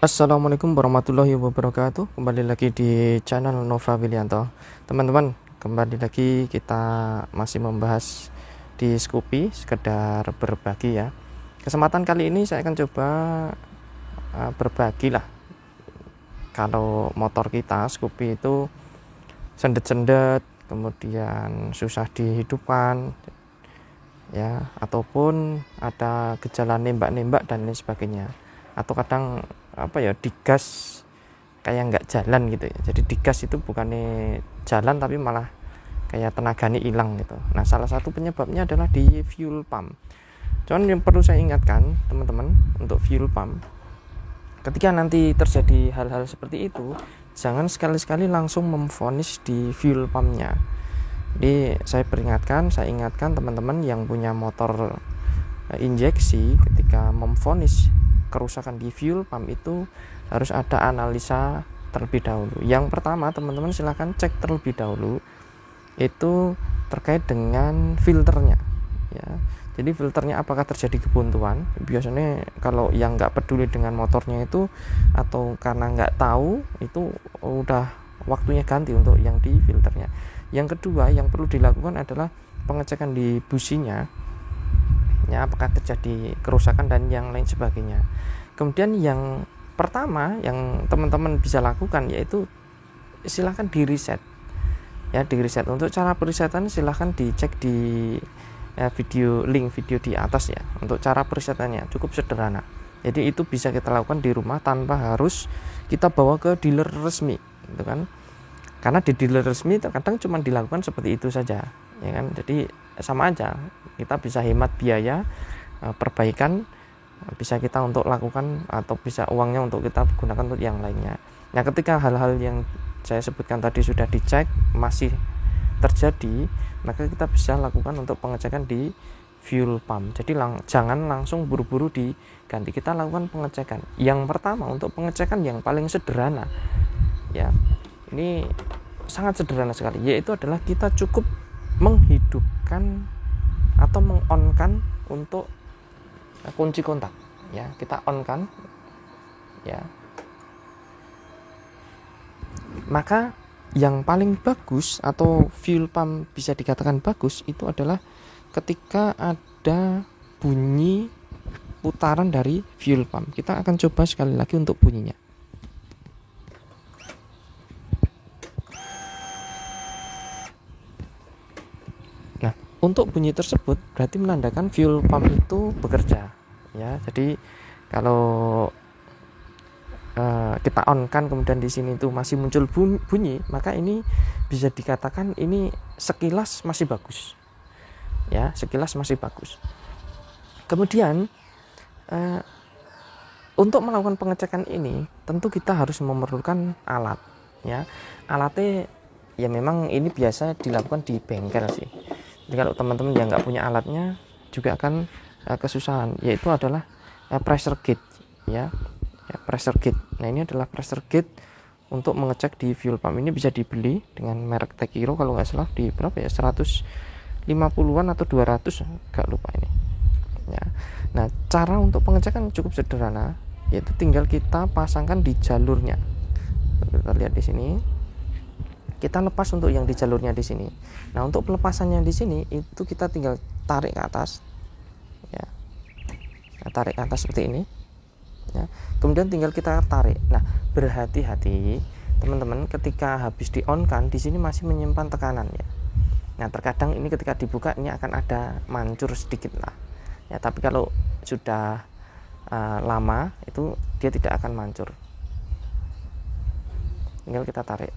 Assalamualaikum warahmatullahi wabarakatuh. Kembali lagi di channel Nova Wilianto. Teman-teman, kembali lagi kita masih membahas di Scoopy, sekedar berbagi ya. Kesempatan kali ini saya akan coba berbagi lah. Kalau motor kita Scoopy itu sendet-sendet, kemudian susah dihidupkan ya, ataupun ada gejala nembak-nembak dan lain sebagainya, atau kadang digas kayak nggak jalan gitu ya. Jadi digas itu bukannya jalan tapi malah kayak tenaganya hilang gitu. Nah, salah satu penyebabnya adalah di fuel pump. Cuman yang perlu saya ingatkan teman-teman, untuk fuel pump, ketika nanti terjadi hal-hal seperti itu, jangan sekali-sekali langsung memvonis di fuel pumpnya. Jadi saya ingatkan teman-teman yang punya motor injeksi, ketika memvonis kerusakan di fuel pump itu harus ada analisa terlebih dahulu. Yang pertama, teman-teman silahkan cek terlebih dahulu itu terkait dengan filternya ya. Jadi filternya apakah terjadi kebuntuan. Biasanya kalau yang nggak peduli dengan motornya itu, atau karena nggak tahu, itu udah waktunya ganti untuk yang di filternya. Yang kedua yang perlu dilakukan adalah pengecekan di businya ya, apakah terjadi kerusakan dan yang lain sebagainya. Kemudian yang pertama yang teman-teman bisa lakukan yaitu silahkan di reset ya, di reset. Untuk cara perisetan silahkan dicek di link video di atas ya. Untuk cara perisetannya cukup sederhana, jadi itu bisa kita lakukan di rumah tanpa harus kita bawa ke dealer resmi gitu kan, karena di dealer resmi terkadang cuma dilakukan seperti itu saja ya kan. Jadi sama aja, kita bisa hemat biaya perbaikan, bisa kita untuk lakukan, atau bisa uangnya untuk kita gunakan untuk yang lainnya. Nah, ketika hal-hal yang saya sebutkan tadi sudah dicek masih terjadi, maka kita bisa lakukan untuk pengecekan di fuel pump. Jadi jangan langsung buru-buru diganti, kita lakukan pengecekan. Yang pertama, untuk pengecekan yang paling sederhana ya, ini sangat sederhana sekali, yaitu adalah kita cukup menghidupkan atau mengonkan untuk kunci kontak ya. Kita on kan ya, maka yang paling bagus atau fuel pump bisa dikatakan bagus itu adalah ketika ada bunyi putaran dari fuel pump. Kita akan coba sekali lagi untuk bunyinya. Nah, untuk bunyi tersebut berarti menandakan fuel pump itu bekerja ya. Jadi kalau kita on kan, kemudian di sini itu masih muncul bunyi, maka ini bisa dikatakan ini sekilas masih bagus ya, sekilas masih bagus. Kemudian untuk melakukan pengecekan ini tentu kita harus memerlukan alat ya. Alatnya ya memang ini biasa dilakukan di bengkel sih. Jadi kalau teman-teman yang nggak punya alatnya juga akan kesusahan, yaitu adalah pressure gauge ya, pressure gauge. Nah, ini adalah pressure gauge untuk mengecek di fuel pump. Ini bisa dibeli dengan merek Tekiro kalau nggak salah, di berapa ya, 150-an atau 200, nggak lupa ini ya. Nah, cara untuk pengecekan cukup sederhana, yaitu tinggal kita pasangkan di jalurnya. Kita lihat di sini, kita lepas untuk yang di jalurnya di sini. Nah, untuk pelepasannya di sini itu kita tinggal tarik ke atas ya. Nah, tarik ke atas seperti ini ya. Kemudian tinggal kita tarik. Nah, berhati-hati teman-teman, ketika habis di on kan di sini masih menyimpan tekanan ya. Nah, terkadang ini ketika dibuka ini akan ada mancur sedikit lah ya, tapi kalau sudah lama itu dia tidak akan mancur. Tinggal kita tarik.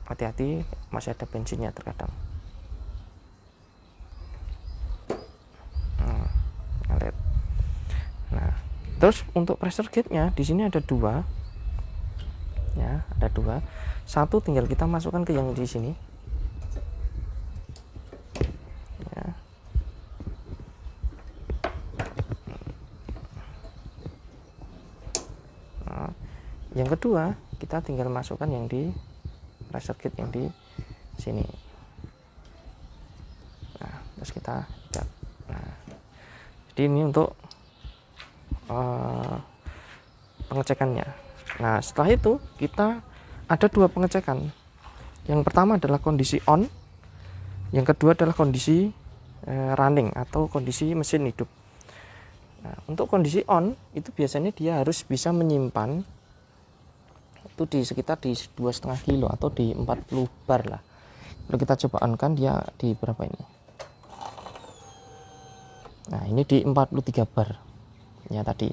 Hati-hati, masih ada bensinnya terkadang. Nah, terus untuk pressure gauge-nya di sini ada dua ya, ada dua. Satu tinggal kita masukkan ke yang di sini ya. Nah, yang kedua kita tinggal masukkan yang di pressure gauge yang di sini. Nah, terus kita lihat. Nah, jadi ini untuk pengecekannya. Nah, setelah itu kita ada dua pengecekan. Yang pertama adalah kondisi on, yang kedua adalah kondisi running atau kondisi mesin hidup. Nah, untuk kondisi on itu biasanya dia harus bisa menyimpan itu di sekitar di 2,5 kilo atau di 40 bar lah. Kalau kita coba on kan dia di berapa ini? Nah, ini di 43 bar ya tadi.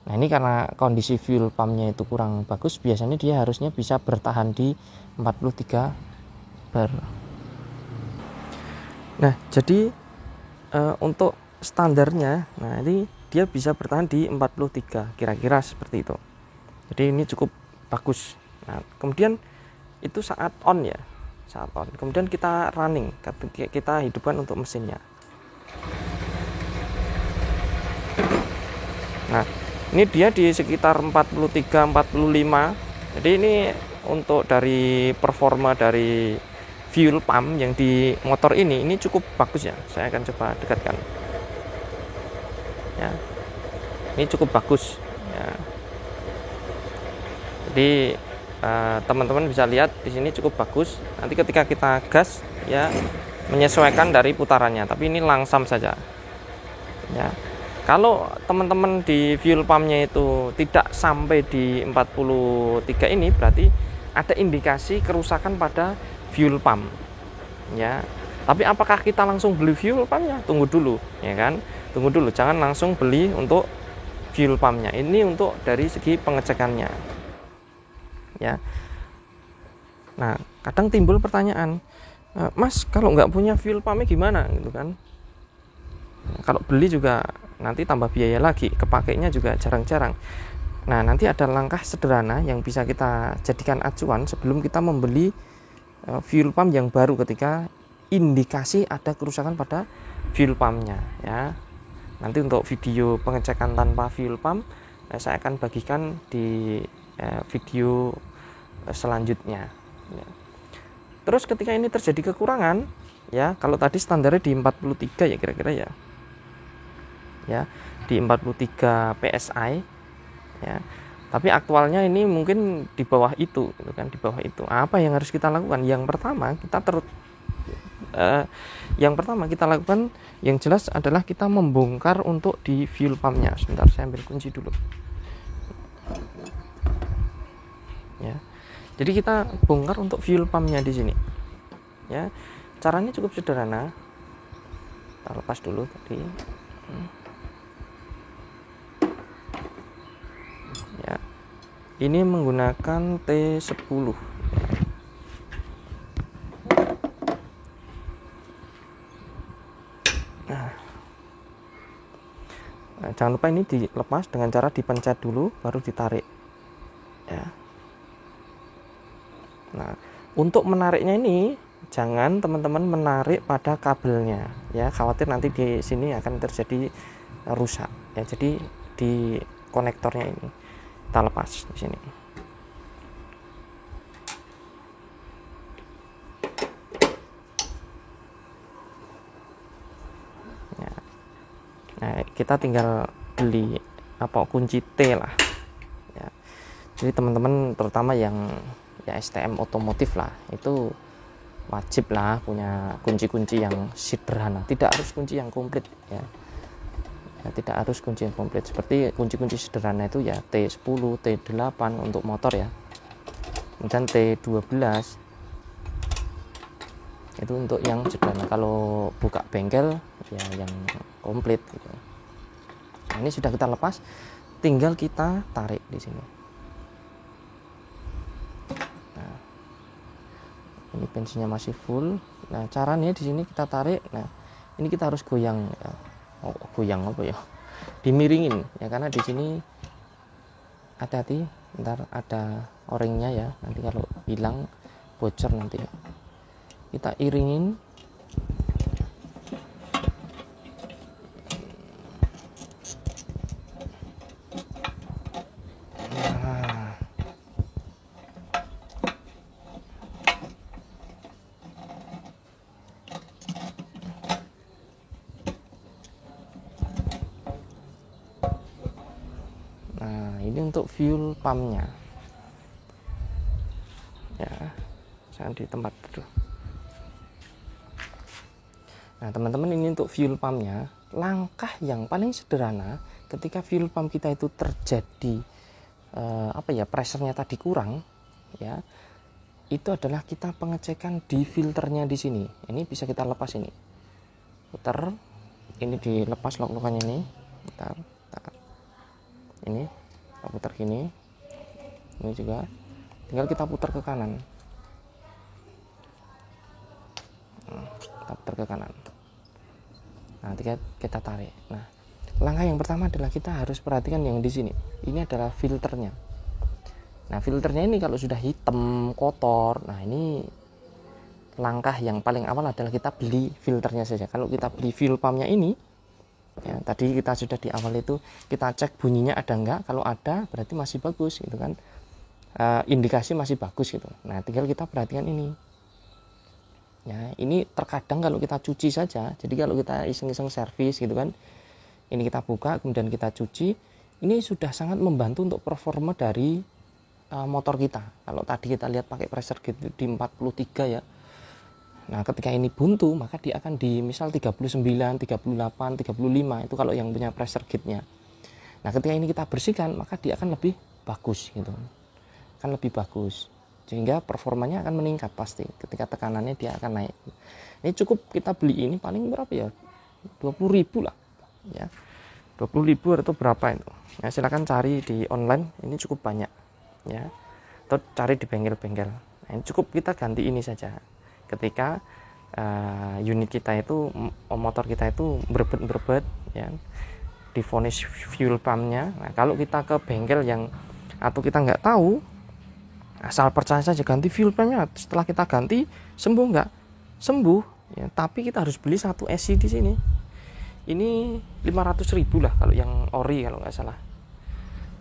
Nah, ini karena kondisi fuel pumpnya itu kurang bagus, biasanya dia harusnya bisa bertahan di 43 bar. Nah, jadi untuk standarnya, nah ini dia bisa bertahan di 43, kira-kira seperti itu. Jadi ini cukup bagus. Nah, kemudian itu saat on ya, saat on. Kemudian kita running, kita hidupkan untuk mesinnya. Nah, ini dia di sekitar 43 45. Jadi ini untuk dari performa dari fuel pump yang di motor ini cukup bagus ya. Saya akan coba dekatkan. Ya. Ini cukup bagus ya. Jadi teman-teman bisa lihat di sini cukup bagus. Nanti ketika kita gas ya menyesuaikan dari putarannya, tapi ini langsam saja. Ya. Kalau teman-teman di fuel pumpnya itu tidak sampai di 43 ini, berarti ada indikasi kerusakan pada fuel pump. Ya. Tapi apakah kita langsung beli fuel pumpnya? Tunggu dulu, ya kan? Tunggu dulu, jangan langsung beli untuk fuel pumpnya. Ini untuk dari segi pengecekannya. Ya. Nah, kadang timbul pertanyaan, Mas, kalau nggak punya fuel pumpnya gimana, gitu kan? Kalau beli juga nanti tambah biaya lagi, kepakainya juga jarang-jarang. Nah, nanti ada langkah sederhana yang bisa kita jadikan acuan sebelum kita membeli fuel pump yang baru ketika indikasi ada kerusakan pada fuel pumpnya ya. Nanti untuk video pengecekan tanpa fuel pump saya akan bagikan di video selanjutnya ya. Terus ketika ini terjadi kekurangan ya, kalau tadi standarnya di 43 ya kira-kira ya di 43 PSI ya, tapi aktualnya ini mungkin di bawah itu gitu kan, di bawah itu. Apa yang harus kita lakukan? Yang pertama kita lakukan yang jelas adalah kita membongkar untuk di fuel pumpnya. Sebentar, saya ambil kunci dulu ya. Jadi kita bongkar untuk fuel pumpnya di sini ya. Caranya cukup sederhana. Kita lepas dulu tadi ya. Ini menggunakan T10 nah, jangan lupa ini dilepas dengan cara dipencet dulu baru ditarik ya. Nah, untuk menariknya ini jangan teman-teman menarik pada kabelnya ya, khawatir nanti di sini akan terjadi rusak ya. Jadi di konektornya ini kita lepas di sini. Ya. Nah, kita tinggal beli kunci T lah ya. Jadi teman-teman terutama yang ya STM otomotif lah, itu wajib lah punya kunci-kunci yang sederhana, tidak harus kunci yang komplit ya. Tidak harus kunci yang komplit, seperti kunci-kunci sederhana itu ya T10, T8 untuk motor ya, dan T12 itu untuk yang sederhana. Kalau buka bengkel ya yang komplit gitu. Nah, ini sudah kita lepas, tinggal kita tarik di sini. Nah, ini bensinnya masih full. Nah, caranya di sini kita tarik. Nah, ini kita harus goyang ya. Goyang apa ya, dimiringin ya, karena di sini hati-hati ntar ada o-ringnya ya, nanti kalau hilang bocor nanti ya. Kita iringin untuk fuel pumpnya ya, jangan di tempat itu. Nah teman-teman, ini untuk fuel pumpnya. Langkah yang paling sederhana ketika fuel pump kita itu terjadi pressure-nya tadi kurang ya, itu adalah kita pengecekan di filternya di sini. Ini bisa kita lepas, ini putar, ini dilepas lok-lokannya ini, putar. Ini kita putar gini, ini juga tinggal kita putar ke kanan. Kita putar ke kanan. Nanti kita tarik. Nah, langkah yang pertama adalah kita harus perhatikan yang di sini. Ini adalah filternya. Nah, filternya ini kalau sudah hitam, kotor, nah ini langkah yang paling awal adalah kita beli filternya saja. Kalau kita beli fuel pumpnya ini, ya, tadi kita sudah di awal itu kita cek bunyinya ada enggak. Kalau ada berarti masih bagus gitu kan, indikasi masih bagus gitu. Nah, tinggal kita perhatikan ini. Ya, ini terkadang kalau kita cuci saja, jadi kalau kita iseng-iseng servis gitu kan, ini kita buka kemudian kita cuci, ini sudah sangat membantu untuk performa dari motor kita. Kalau tadi kita lihat pakai pressure gauge di 43 ya. Nah, ketika ini buntu, maka dia akan di misal 39, 38, 35, itu kalau yang punya pressure gauge-nya. Nah, ketika ini kita bersihkan, maka dia akan lebih bagus gitu. Akan lebih bagus. Sehingga performanya akan meningkat pasti. Ketika tekanannya dia akan naik. Ini cukup kita beli ini paling berapa ya? 20.000 lah. Ya. 20.000 atau berapa itu. Ya, silakan cari di online, ini cukup banyak. Ya. Atau cari di bengkel-bengkel. Nah, ini cukup kita ganti ini saja. Ketika unit kita itu, motor kita itu berbet ya, divonis fuel pumpnya. Nah, kalau kita ke bengkel yang atau kita nggak tahu, asal percaya saja ganti fuel pumpnya. Setelah kita ganti sembuh nggak? Sembuh ya, tapi kita harus beli satu esi di sini. Ini 500.000 lah kalau yang ori kalau nggak salah.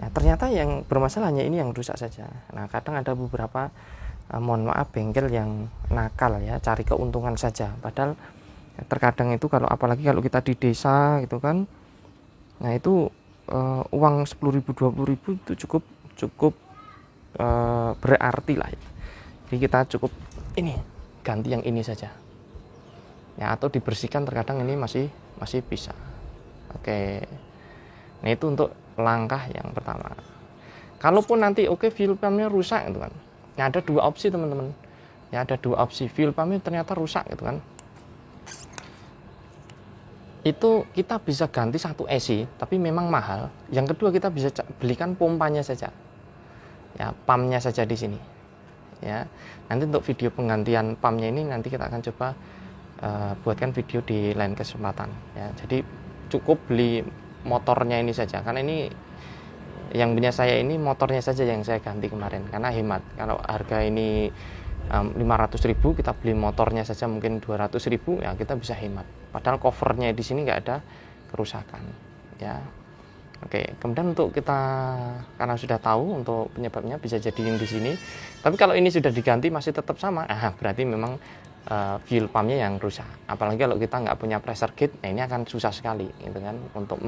Nah, ternyata yang bermasalahnya ini yang rusak saja. Nah, kadang ada beberapa mohon maaf bengkel yang nakal ya, cari keuntungan saja. Padahal terkadang itu kalau apalagi kalau kita di desa gitu kan, nah itu uang 10.000 20.000 itu cukup berarti lah. Jadi kita cukup ini ganti yang ini saja. Ya, atau dibersihkan, terkadang ini masih bisa. Oke. Nah, itu untuk langkah yang pertama. Kalaupun nanti fuel pumpnya rusak gitu kan. Nah, ada dua opsi teman-teman. Ya, ada dua opsi. Fuel pumpnya ternyata rusak gitu kan. Itu kita bisa ganti satu esi, tapi memang mahal. Yang kedua, kita bisa belikan pompanya saja. Ya, pumpnya saja di sini. Ya. Nanti untuk video penggantian pumpnya ini nanti kita akan coba buatkan video di lain kesempatan ya. Jadi cukup beli motornya ini saja, karena ini yang punya saya ini motornya saja yang saya ganti kemarin karena hemat. Kalau harga ini 500.000, kita beli motornya saja mungkin 200.000 ya, kita bisa hemat. Padahal covernya di sini nggak ada kerusakan ya. Oke, kemudian untuk kita karena sudah tahu untuk penyebabnya bisa jadiin di sini. Tapi kalau ini sudah diganti masih tetap sama, berarti memang fuel pumpnya yang rusak. Apalagi kalau kita nggak punya pressure gauge, nah ini akan susah sekali gitu kan untuk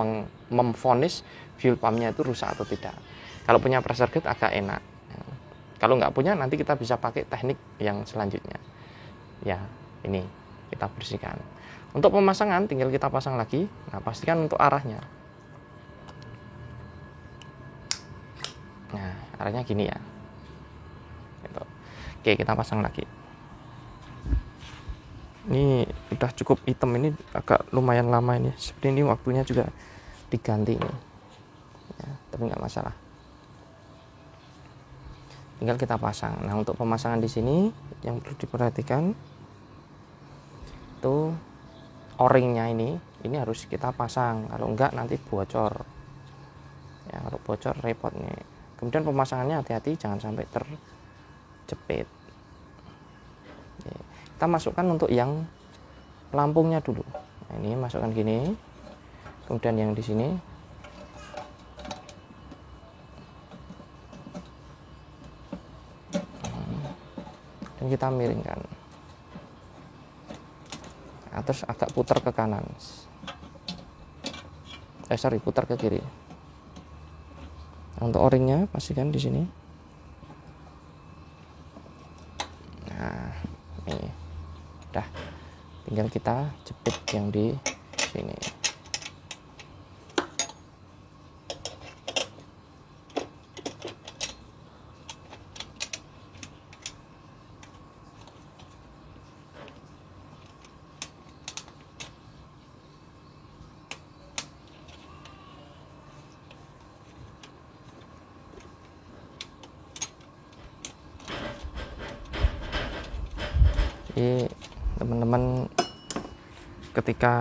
memvonis fuel pumpnya itu rusak atau tidak. Kalau punya pressure gauge agak enak. Kalau nggak punya, nanti kita bisa pakai teknik yang selanjutnya. Ya, ini kita bersihkan. Untuk pemasangan tinggal kita pasang lagi. Nah, pastikan untuk arahnya. Nah, arahnya gini ya. Gitu. Oke, kita pasang lagi. Ini udah cukup hitam, ini agak lumayan lama ini. Seperti ini waktunya juga diganti ini. Ya, tapi nggak masalah. Tinggal kita pasang. Nah, untuk pemasangan di sini yang perlu diperhatikan itu o-ringnya ini harus kita pasang. Kalau enggak nanti bocor. Ya, kalau bocor repot nih. Kemudian pemasangannya hati-hati jangan sampai terjepit. Kita masukkan untuk yang pelampungnya dulu. Nah, ini masukkan gini. Kemudian yang di sini. Dan kita miringkan. Nah, terus agak putar ke kanan. Putar ke kiri. Untuk o-ringnya pastikan di sini. Nah, ini udah, tinggal kita jepit yang di sini. Jadi teman-teman ketika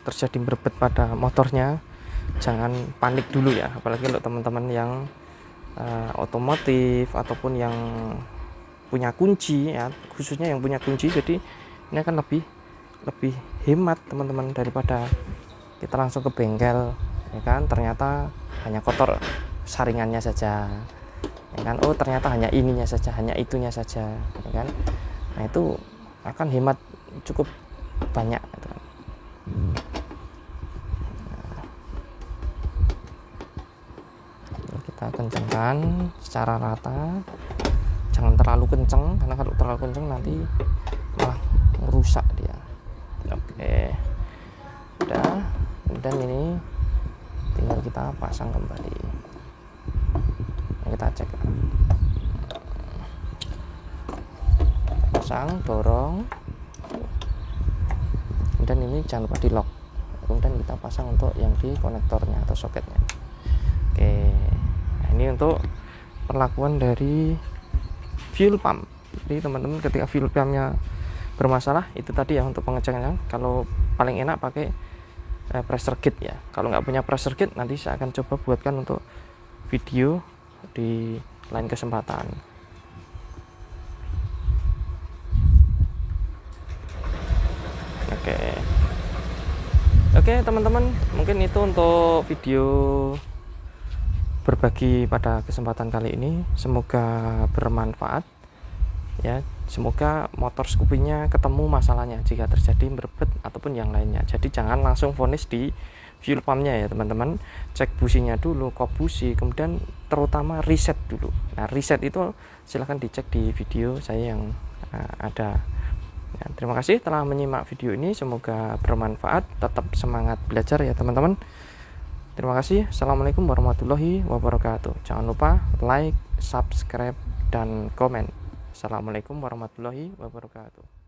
terjadi berebet pada motornya jangan panik dulu ya, apalagi untuk teman-teman yang otomotif ataupun yang punya kunci ya, khususnya yang punya kunci. Jadi ini akan lebih hemat teman-teman daripada kita langsung ke bengkel ya kan, ternyata hanya kotor saringannya saja ya kan, oh ternyata hanya ininya saja, hanya itunya saja ya kan. Nah itu akan hemat cukup banyak gitu kan. Nah, kita kencangkan secara rata, jangan terlalu kencang, karena kalau terlalu kencang nanti malah merusak dia. Oke, udah. Dan ini tinggal kita pasang kembali. Kita cek, pasang, dorong, dan ini jangan lupa di lock. Kemudian kita pasang untuk yang di konektornya atau soketnya. Oke, nah ini untuk perlakuan dari fuel pump. Jadi teman-teman ketika fuel pumpnya bermasalah, itu tadi ya untuk pengecekannya. Kalau paling enak pakai pressure gauge ya. Kalau nggak punya pressure gauge, nanti saya akan coba buatkan untuk video di lain kesempatan. Oke teman-teman, mungkin itu untuk video berbagi pada kesempatan kali ini. Semoga bermanfaat ya. Semoga motor Scoopy-nya ketemu masalahnya jika terjadi berebet ataupun yang lainnya. Jadi jangan langsung vonis di fuel pumpnya ya teman-teman. Cek businya dulu, kop busi, kemudian terutama reset dulu. Nah reset itu silahkan dicek di video saya yang ada. Ya, terima kasih telah menyimak video ini, semoga bermanfaat. Tetap semangat belajar ya teman-teman. Terima kasih. Assalamualaikum warahmatullahi wabarakatuh. Jangan lupa like, subscribe, dan komen. Assalamualaikum warahmatullahi wabarakatuh.